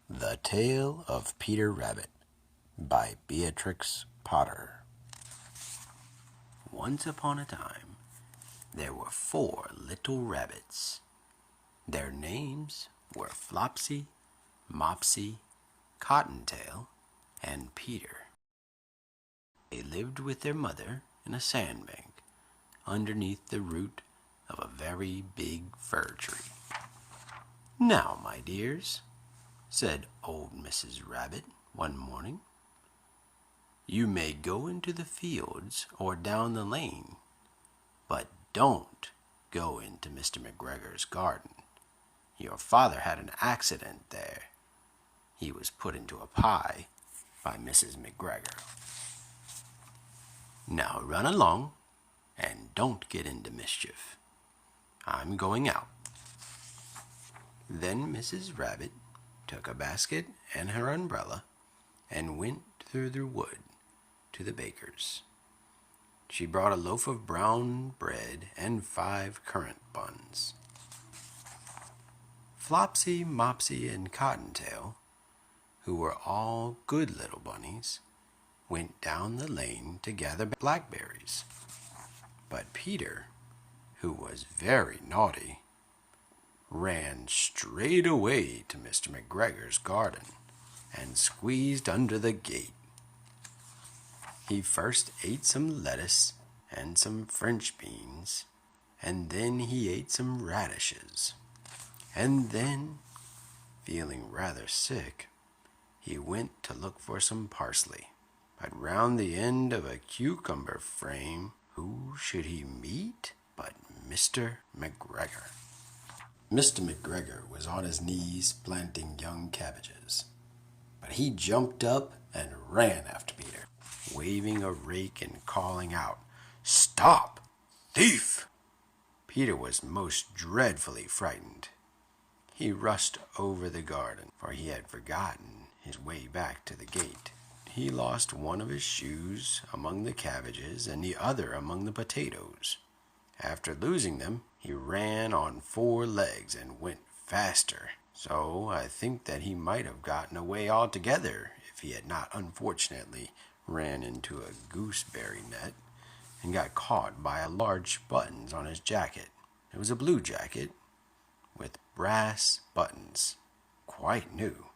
The Tale of Peter Rabbit by Beatrix Potter. Once upon a time, there were 4 little rabbits. Their names were Flopsy, Mopsy, Cottontail, and Peter. They lived with their mother in a sandbank underneath the root of a very big fir tree. "Now, my dears," said old Mrs. Rabbit one morning, "you may go into the fields or down the lane, but don't go into Mr. McGregor's garden. Your father had an accident there. He was put into a pie by Mrs. McGregor. Now run along and don't get into mischief. I'm going out." Then Mrs. Rabbit took a basket and her umbrella and went through the wood to the baker's. She brought a loaf of brown bread and 5 currant buns. Flopsy, Mopsy, and Cottontail, who were all good little bunnies, went down the lane to gather blackberries. But Peter, who was very naughty, ran straight away to Mr. McGregor's garden and squeezed under the gate. He first ate some lettuce and some French beans, and then he ate some radishes, and then, feeling rather sick, he went to look for some parsley. But round the end of a cucumber frame, who should he meet but Mr. McGregor. Mr. McGregor was on his knees planting young cabbages, but he jumped up and ran after Peter, waving a rake and calling out, "Stop, thief!" Peter was most dreadfully frightened. He rushed over the garden, for he had forgotten his way back to the gate. He lost one of his shoes among the cabbages and the other among the potatoes. After losing them, he ran on 4 legs and went faster, so I think that he might have gotten away altogether if he had not unfortunately ran into a gooseberry net and got caught by large buttons on his jacket. It was a blue jacket with brass buttons, quite new.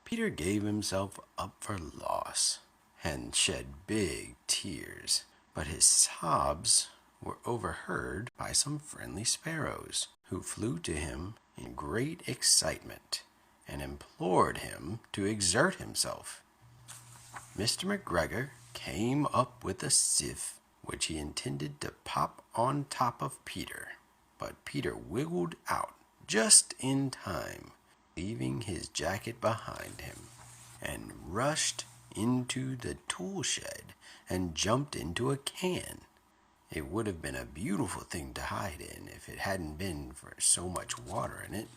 Peter gave himself up for loss and shed big tears, but his sobs were overheard by some friendly sparrows, who flew to him in great excitement and implored him to exert himself. Mr. McGregor came up with a sieve, which he intended to pop on top of Peter, but Peter wiggled out just in time, leaving his jacket behind him, and rushed into the tool shed and jumped into a can. It would have been a beautiful thing to hide in if it hadn't been for so much water in it.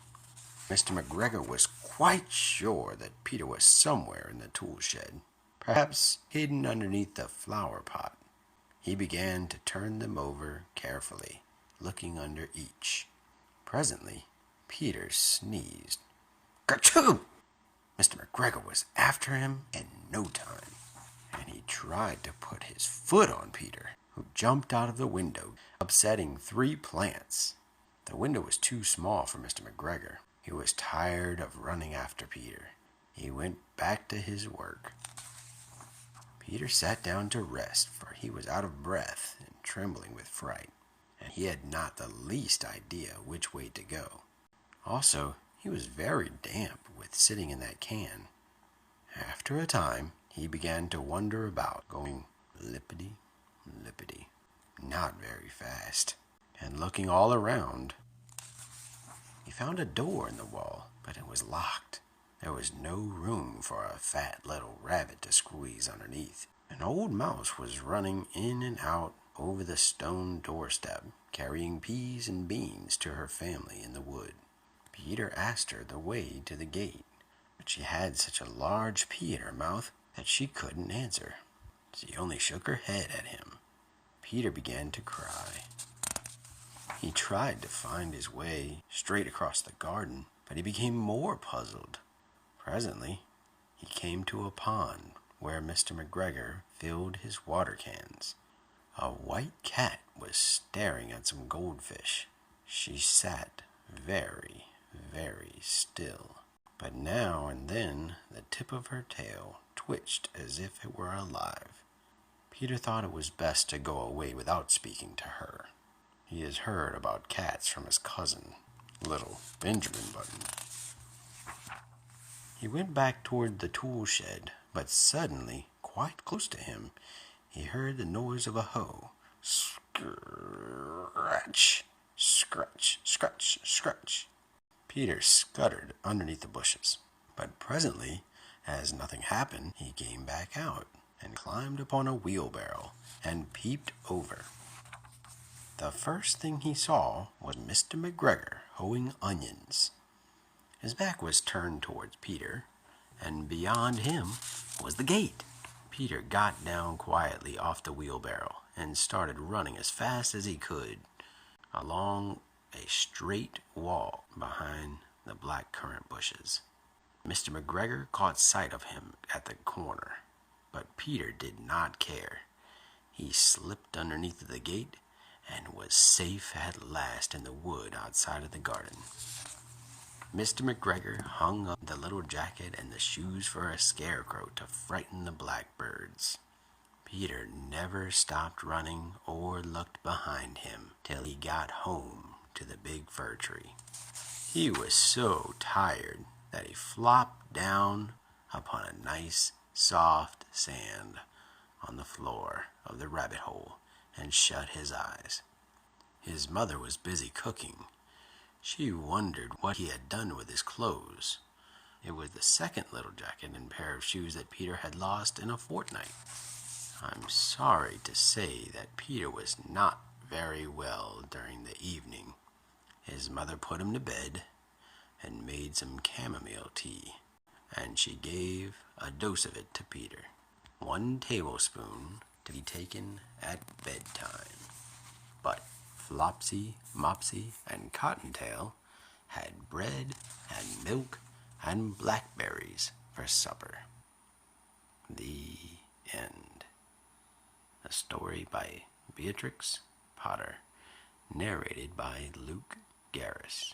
Mr. McGregor was quite sure that Peter was somewhere in the tool shed, perhaps hidden underneath the flower pot. He began to turn them over carefully, looking under each. Presently, Peter sneezed. "Kerchoo!" Mr. McGregor was after him in no time, and he tried to put his foot on Peter, who jumped out of the window, upsetting 3 plants. The window was too small for Mr. McGregor. He was tired of running after Peter. He went back to his work. Peter sat down to rest, for he was out of breath and trembling with fright, and he had not the least idea which way to go. Also, he was very damp with sitting in that can. After a time, he began to wander about, going lippity, lippity, not very fast, and looking all around. He found a door in the wall, but it was locked. There was no room for a fat little rabbit to squeeze underneath. An old mouse was running in and out over the stone doorstep, carrying peas and beans to her family in the wood. Peter asked her the way to the gate, but she had such a large pea in her mouth that she couldn't answer. She only shook her head at him. Peter began to cry. He tried to find his way straight across the garden, but he became more puzzled, Presently, he came to a pond where Mr. McGregor filled his water cans. A white cat was staring at some goldfish. She sat very, very still, but now and then the tip of her tail twitched as if it were alive. Peter thought it was best to go away without speaking to her. He has heard about cats from his cousin, little Benjamin Button. He went back toward the tool shed, but suddenly, quite close to him, he heard the noise of a hoe. Scratch, scratch, scratch, scratch. Peter scuttered underneath the bushes, but presently, as nothing happened, he came back out and climbed upon a wheelbarrow and peeped over. The first thing he saw was Mr. McGregor hoeing onions. His back was turned towards Peter, and beyond him was the gate. Peter got down quietly off the wheelbarrow and started running as fast as he could along a straight wall behind the black currant bushes. Mr. McGregor caught sight of him at the corner, but Peter did not care. He slipped underneath the gate and was safe at last in the wood outside of the garden. Mr. McGregor hung up the little jacket and the shoes for a scarecrow to frighten the blackbirds. Peter never stopped running or looked behind him till he got home to the big fir tree. He was so tired that he flopped down upon a nice, soft sand on the floor of the rabbit hole and shut his eyes. His mother was busy cooking. She wondered what he had done with his clothes. It was the second little jacket and pair of shoes that Peter had lost in a fortnight. I'm sorry to say that Peter was not very well during the evening. His mother put him to bed and made some chamomile tea, and she gave a dose of it to Peter. 1 tablespoon to be taken at bedtime. But Flopsy, Mopsy, and Cottontail had bread and milk and blackberries for supper. The end. A story by Beatrix Potter, narrated by Luke Garris.